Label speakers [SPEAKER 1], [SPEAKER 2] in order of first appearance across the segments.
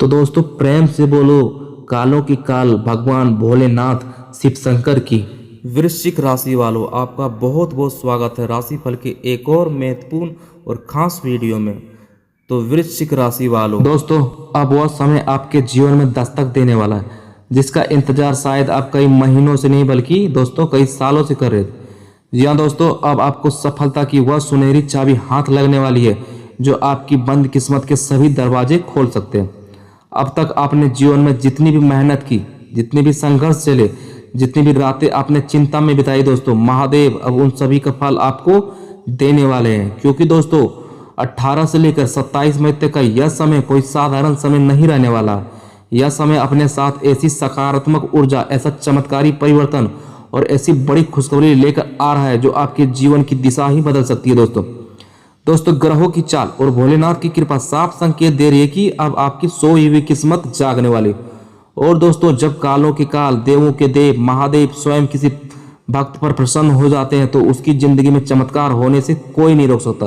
[SPEAKER 1] तो दोस्तों प्रेम से बोलो कालों की काल भगवान भोलेनाथ शिव शंकर की।
[SPEAKER 2] वृश्चिक राशि वालों, आपका बहुत बहुत स्वागत है राशिफल के एक और महत्वपूर्ण और खास वीडियो में। तो वृश्चिक राशि वालों,
[SPEAKER 1] दोस्तों अब वह समय आपके जीवन में दस्तक देने वाला है जिसका इंतजार शायद आप कई महीनों से नहीं बल्कि दोस्तों कई सालों से कर रहे थे। जी हाँ दोस्तों, अब आपको सफलता की वह सुनहरी चाबी हाथ लगने वाली है जो आपकी बंद किस्मत के सभी दरवाजे खोल सकते हैं। अब तक आपने जीवन में जितनी भी मेहनत की, जितने भी संघर्ष चले, जितनी भी रातें आपने चिंता में बिताई दोस्तों, महादेव अब उन सभी का फल आपको देने वाले हैं। क्योंकि दोस्तों 18 से लेकर 27 मई तक का यह समय कोई साधारण समय नहीं रहने वाला। यह समय अपने साथ ऐसी सकारात्मक ऊर्जा, ऐसा चमत्कारी परिवर्तन और ऐसी बड़ी खुशखबरी लेकर आ रहा है जो आपके जीवन की दिशा ही बदल सकती है दोस्तों ग्रहों की चाल और भोलेनाथ की कृपा साफ संकेत दे रही है कि अब आपकी सोई हुई किस्मत जागने वाली। और दोस्तों जब कालों के काल, देवों के देव महादेव स्वयं किसी भक्त पर प्रसन्न हो जाते हैं तो उसकी जिंदगी में चमत्कार होने से कोई नहीं रोक सकता।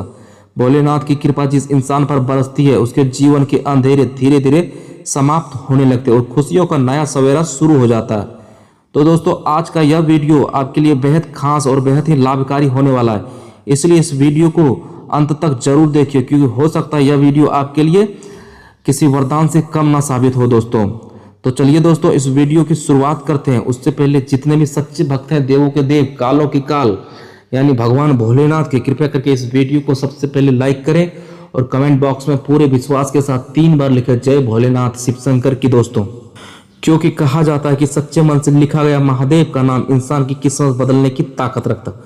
[SPEAKER 1] भोलेनाथ की कृपा जिस इंसान पर बरसती है उसके जीवन के अंधेरे धीरे धीरे समाप्त होने लगते हैं और खुशियों का नया सवेरा शुरू हो जाता है। तो दोस्तों आज का यह वीडियो आपके लिए बेहद खास और बेहद ही लाभकारी होने वाला है, इसलिए इस वीडियो को अंत तक जरूर देखिए क्योंकि हो सकता है यह वीडियो आपके लिए किसी वरदान से कम ना साबित हो दोस्तों। तो चलिए दोस्तों इस वीडियो की शुरुआत करते हैं। उससे पहले जितने भी सच्चे भक्त हैं, देवों के देव कालों की काल यानी भगवान भोलेनाथ की, कृपया करके इस वीडियो को सबसे पहले लाइक करें और कमेंट बॉक्स में पूरे विश्वास के साथ 3 बार लिखें जय भोलेनाथ शिव शंकर की दोस्तों। क्योंकि कहा जाता है कि सच्चे मन से लिखा गया महादेव का नाम इंसान की किस्मत बदलने की ताकत रखता।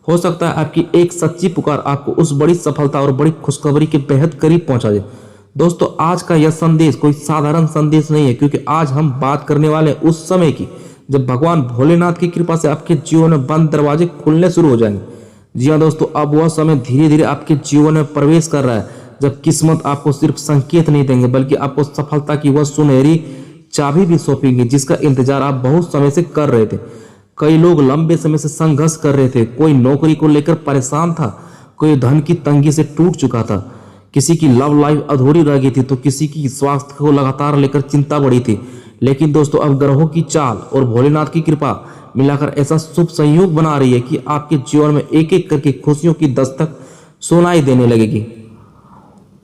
[SPEAKER 1] हो सकता है आपकी एक सच्ची पुकार आपको उस बड़ी सफलता और बड़ी खुशखबरी के बेहद करीब पहुंचा दे। दोस्तों आज का यह संदेश कोई साधारण संदेश नहीं है क्योंकि आज हम बात करने वाले हैं उस समय की जब भगवान भोलेनाथ की कृपा से आपके जीवन में बंद दरवाजे खुलने शुरू हो जाएंगे। जी हाँ दोस्तों, अब वह समय धीरे धीरे आपके जीवन में प्रवेश कर रहा है जब किस्मत आपको सिर्फ संकेत नहीं देंगे बल्कि आपको सफलता की वह सुनहरी चाबी भी सौंपेंगे जिसका इंतजार आप बहुत समय से कर रहे थे। कई लोग लंबे समय से संघर्ष कर रहे थे, कोई नौकरी को लेकर परेशान था, कोई धन की तंगी से टूट चुका था, किसी की लव लाइफ अधूरी रह गई थी तो किसी की स्वास्थ्य को लगातार लेकर चिंता बढ़ी थी। लेकिन दोस्तों अब ग्रहों की चाल और भोलेनाथ की कृपा मिलाकर ऐसा शुभ संयोग बना रही है कि आपके जीवन में एक एक करके खुशियों की दस्तक सुनाई देने लगेगी।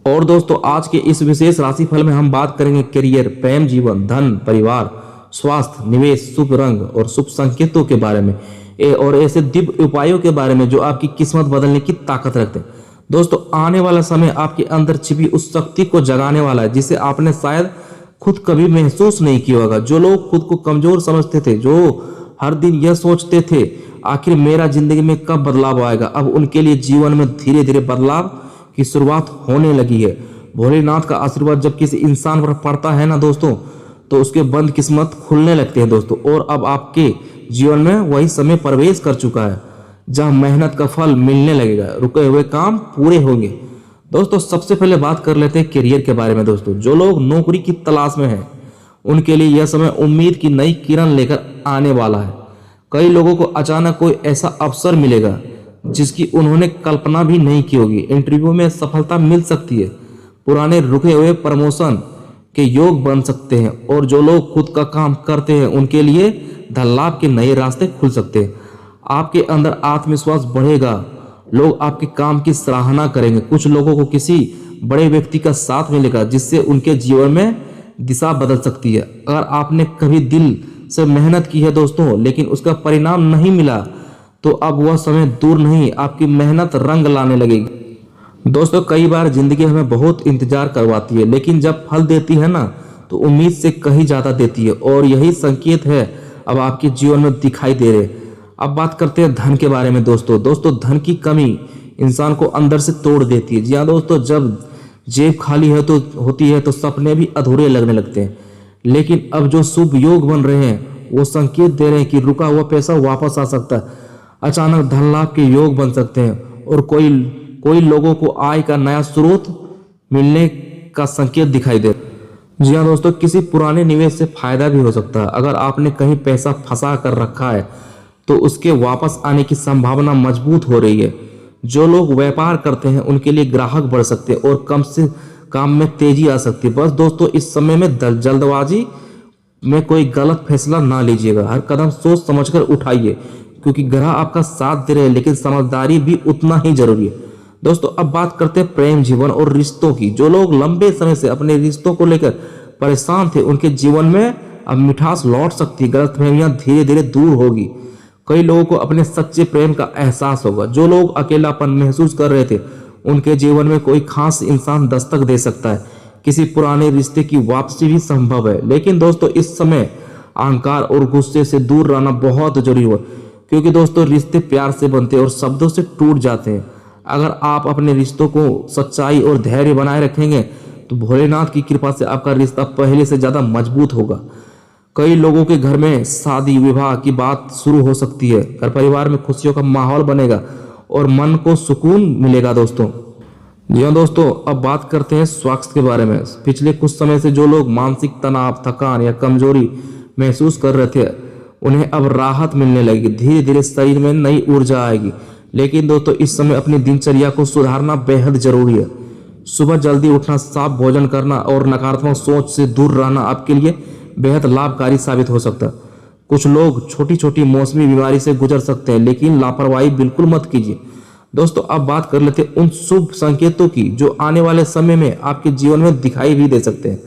[SPEAKER 1] और दोस्तों आज के इस विशेष राशिफल में हम बात करेंगे करियर, प्रेम जीवन, धन, परिवार, स्वास्थ्य, निवेश, शुभ रंग और शुभ संकेतों के बारे में और ऐसे दिव्य उपायों के बारे में जो आपकी किस्मत बदलने की ताकत रखते हैं। दोस्तों आने वाला समय आपके अंदर छिपी उस शक्ति को जगाने वाला है जिसे आपने शायद खुद कभी महसूस नहीं किया होगा। जो लोग खुद को कमजोर समझते थे, जो हर दिन यह सोचते थे आखिर मेरा जिंदगी में कब बदलाव आएगा, अब उनके लिए जीवन में धीरे धीरे बदलाव की शुरुआत होने लगी है। भोलेनाथ का आशीर्वाद जब किसी इंसान पर पड़ता है ना दोस्तों तो उसके बंद किस्मत खुलने लगते हैं दोस्तों। और अब आपके जीवन में वही समय प्रवेश कर चुका है जहां मेहनत का फल मिलने लगेगा, रुके हुए काम पूरे होंगे। दोस्तों सबसे पहले बात कर लेते हैं करियर के बारे में दोस्तों। जो लोग नौकरी की तलाश में हैं उनके लिए यह समय उम्मीद की नई किरण लेकर आने वाला है। कई लोगों को अचानक कोई ऐसा अवसर मिलेगा जिसकी उन्होंने कल्पना भी नहीं की होगी। इंटरव्यू में सफलता मिल सकती है, पुराने रुके हुए प्रमोशन के योग बन सकते हैं और जो लोग खुद का काम करते हैं उनके लिए धन लाभ के नए रास्ते खुल सकते हैं। आपके अंदर आत्मविश्वास बढ़ेगा, लोग आपके काम की सराहना करेंगे। कुछ लोगों को किसी बड़े व्यक्ति का साथ मिलेगा जिससे उनके जीवन में दिशा बदल सकती है। अगर आपने कभी दिल से मेहनत की है दोस्तों लेकिन उसका परिणाम नहीं मिला तो अब वह समय दूर नहीं, आपकी मेहनत रंग लाने लगेगी। दोस्तों कई बार जिंदगी हमें बहुत इंतजार करवाती है लेकिन जब फल देती है ना तो उम्मीद से कहीं ज्यादा देती है और यही संकेत है अब आपके जीवन में दिखाई दे रहे। अब बात करते हैं धन के बारे में दोस्तों धन की कमी इंसान को अंदर से तोड़ देती है। जी हाँ दोस्तों, जब जेब खाली है तो होती है तो सपने भी अधूरे लगने लगते हैं। लेकिन अब जो शुभ योग बन रहे हैं वो संकेत दे रहे हैं कि रुका हुआ पैसा वापस आ सकता है, अचानक धन लाभ के योग बन सकते हैं और कोई लोगों को आय का नया स्रोत मिलने का संकेत दिखाई दे। जी हाँ दोस्तों, किसी पुराने निवेश से फायदा भी हो सकता है। अगर आपने कहीं पैसा फंसा कर रखा है तो उसके वापस आने की संभावना मजबूत हो रही है। जो लोग व्यापार करते हैं उनके लिए ग्राहक बढ़ सकते हैं और काम में तेजी आ सकती है। बस दोस्तों इस समय में जल्दबाजी में कोई गलत फैसला ना लीजिएगा। हर कदम सोच समझकर उठाइए, क्योंकि ग्रह आपका साथ दे रहे हैं, लेकिन समझदारी भी उतना ही जरूरी है। दोस्तों अब बात करते हैं प्रेम जीवन और रिश्तों की। जो लोग लंबे समय से अपने रिश्तों को लेकर परेशान थे, उनके जीवन में अब मिठास लौट सकती है। गलतफहमियां धीरे धीरे दूर होगी। कई लोगों को अपने सच्चे प्रेम का एहसास होगा। जो लोग अकेलापन महसूस कर रहे थे, उनके जीवन में कोई खास इंसान दस्तक दे सकता है। किसी पुराने रिश्ते की वापसी भी संभव है। लेकिन दोस्तों इस समय अहंकार और गुस्से से दूर रहना बहुत जरूरी हो, क्योंकि दोस्तों रिश्ते प्यार से बनते हैं और शब्दों से टूट जाते हैं। अगर आप अपने रिश्तों को सच्चाई और धैर्य बनाए रखेंगे, तो भोलेनाथ की कृपा से आपका रिश्ता पहले से ज्यादा मजबूत होगा। कई लोगों के घर में शादी विवाह की बात शुरू हो सकती है। घर परिवार में खुशियों का माहौल बनेगा और मन को सुकून मिलेगा दोस्तों। जी हाँ दोस्तों, अब बात करते हैं स्वास्थ्य के बारे में। पिछले कुछ समय से जो लोग मानसिक तनाव, थकान या कमजोरी महसूस कर रहे थे, उन्हें अब राहत मिलने लगेगी। धीरे धीरे शरीर में नई ऊर्जा आएगी। लेकिन दोस्तों इस समय अपनी दिनचर्या को सुधारना बेहद जरूरी है। सुबह जल्दी उठना, साफ भोजन करना और नकारात्मक सोच से दूर रहना आपके लिए बेहद लाभकारी साबित हो सकता है। कुछ लोग छोटी छोटी मौसमी बीमारी से गुजर सकते हैं, लेकिन लापरवाही बिल्कुल मत कीजिए। दोस्तों अब बात कर लेते हैं उन शुभ संकेतों की जो आने वाले समय में आपके जीवन में दिखाई भी दे सकते हैं।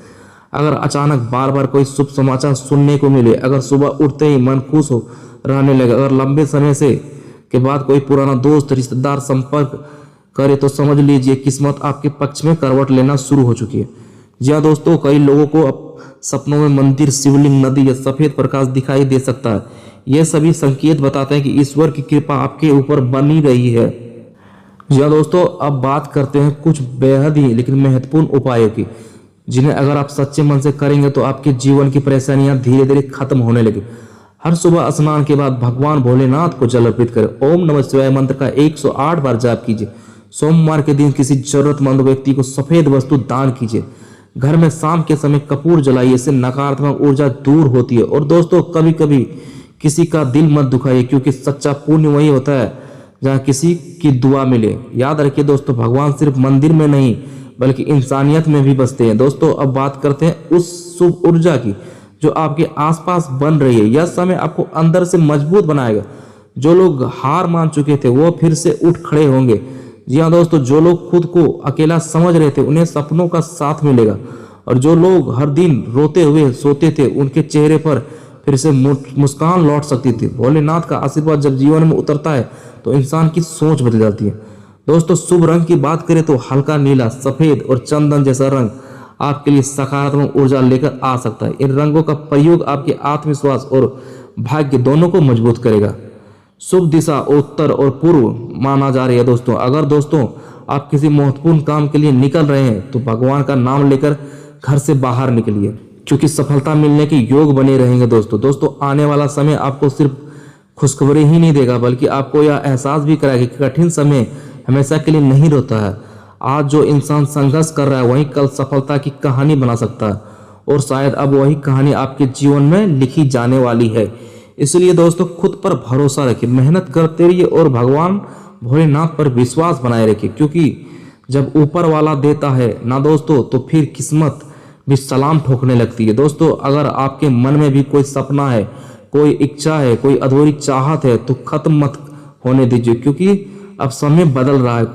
[SPEAKER 1] अगर अचानक बार बार कोई शुभ समाचार सुनने को मिले, अगर सुबह उठते ही मन खुश हो रहने लगे, अगर लंबे समय से के बाद कोई पुराना दोस्त रिश्तेदार संपर्क करे, तो समझ लीजिए किस्मत आपके पक्ष में करवट लेना शुरू हो चुकी है। जी हाँ दोस्तों, कई लोगों को अब सपनों में मंदिर, शिवलिंग, नदी या सफेद प्रकाश दिखाई दे सकता है। यह सभी संकेत बताते हैं कि ईश्वर की कृपा आपके ऊपर बनी रही है। जी हाँ दोस्तों, अब बात करते हैं कुछ बेहद ही लेकिन महत्वपूर्ण उपायों की, जिन्हें अगर आप सच्चे मन से करेंगे तो आपके जीवन की परेशानियां धीरे धीरे खत्म होने लगी। हर सुबह स्नान के बाद भगवान भोलेनाथ को जल अर्पित करें। ओम नमः शिवाय मंत्र का 108 बार जाप कीजिए। सोमवार के दिन किसी जरूरतमंद व्यक्ति को सफेद वस्तु दान कीजिए। घर में शाम के समय कपूर जलाइए, इससे नकारात्मक ऊर्जा दूर होती है। और दोस्तों कभी कभी किसी का दिल मत दुखाइए, क्योंकि सच्चा पुण्य वही होता है जहाँ किसी की दुआ मिले। याद रखिए दोस्तों, भगवान सिर्फ मंदिर में नहीं बल्कि इंसानियत में भी बसते हैं। दोस्तों अब बात करते हैं उस शुभ ऊर्जा की जो आपके आसपास बन रही है। यह समय आपको अंदर से मजबूत बनाएगा। जो लोग हार मान चुके थे वो फिर से उठ खड़े होंगे। जी हाँ दोस्तों, जो लोग खुद को अकेला समझ रहे थे उन्हें सपनों का साथ मिलेगा। और जो लोग हर दिन रोते हुए सोते थे, उनके चेहरे पर फिर से मुस्कान लौट सकती थी। भोलेनाथ का आशीर्वाद जब जीवन में उतरता है तो इंसान की सोच बदल जाती है। दोस्तों शुभ रंग की बात करें तो हल्का नीला, सफेद और चंदन जैसा रंग आपके लिए सकारात्मक ऊर्जा लेकर आ सकता है। इन रंगों का प्रयोग आपके आत्मविश्वास और भाग्य दोनों को मजबूत करेगा। शुभ दिशा उत्तर और पूर्व माना जा रही है। दोस्तों अगर दोस्तों आप किसी महत्वपूर्ण काम के लिए निकल रहे हैं तो भगवान का नाम लेकर घर से बाहर निकलिए, क्योंकि सफलता मिलने के योग बने रहेंगे। दोस्तों आने वाला समय आपको सिर्फ खुशखबरी ही नहीं देगा, बल्कि आपको यह एहसास भी कराएगा कि कठिन समय हमेशा के लिए नहीं रहता है। आज जो इंसान संघर्ष कर रहा है वही कल सफलता की कहानी बना सकता है, और शायद अब वही कहानी आपके जीवन में लिखी जाने वाली है। इसलिए दोस्तों खुद पर भरोसा रखिए, मेहनत करते रहिए और भगवान भोलेनाथ पर विश्वास बनाए रखिए, क्योंकि जब ऊपर वाला देता है ना दोस्तों तो फिर किस्मत भी सलाम ठोकने लगती है। दोस्तों अगर आपके मन में भी कोई सपना है, कोई इच्छा है, कोई अधूरी चाहत है तो खत्म मत होने दीजिए, क्योंकि अब समय बदल रहा है।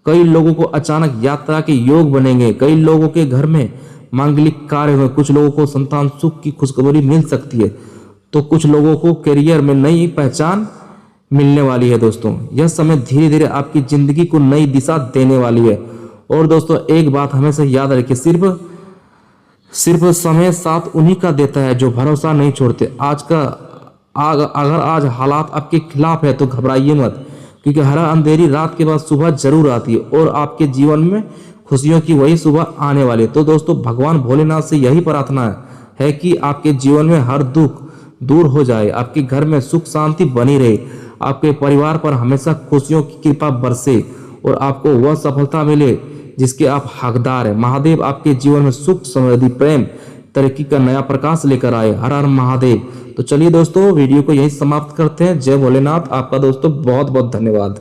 [SPEAKER 1] कई लोगों को अचानक यात्रा के योग बनेंगे, कई लोगों के घर में मांगलिक कार्य में, कुछ लोगों को संतान सुख की खुशखबरी मिल सकती है, तो कुछ लोगों को करियर में नई पहचान मिलने वाली है। दोस्तों यह समय धीरे धीरे आपकी जिंदगी को नई दिशा देने वाली है। और दोस्तों एक बात हमेशा याद रखिए, सिर्फ समय साथ उन्हीं का देता है जो भरोसा नहीं छोड़ते। अगर आज हालात आपके खिलाफ है तो घबराइए मत, क्योंकि हर अंधेरी रात के बाद सुबह जरूर आती है और आपके जीवन में खुशियों की वही सुबह आने वाली है। तो दोस्तों भगवान भोलेनाथ से यही प्रार्थना है कि आपके जीवन में हर दुख दूर हो जाए, आपके घर में सुख शांति बनी रहे, आपके परिवार पर हमेशा खुशियों की कृपा बरसे और आपको वह सफलता मिले जिसके आप हकदार हैं। महादेव आपके जीवन में सुख, समृद्धि, प्रेम, तरक्की का नया प्रकाश लेकर आए। हर हर महादेव। तो चलिए दोस्तों वीडियो को यही समाप्त करते हैं। जय भोलेनाथ। आपका दोस्तों बहुत बहुत धन्यवाद।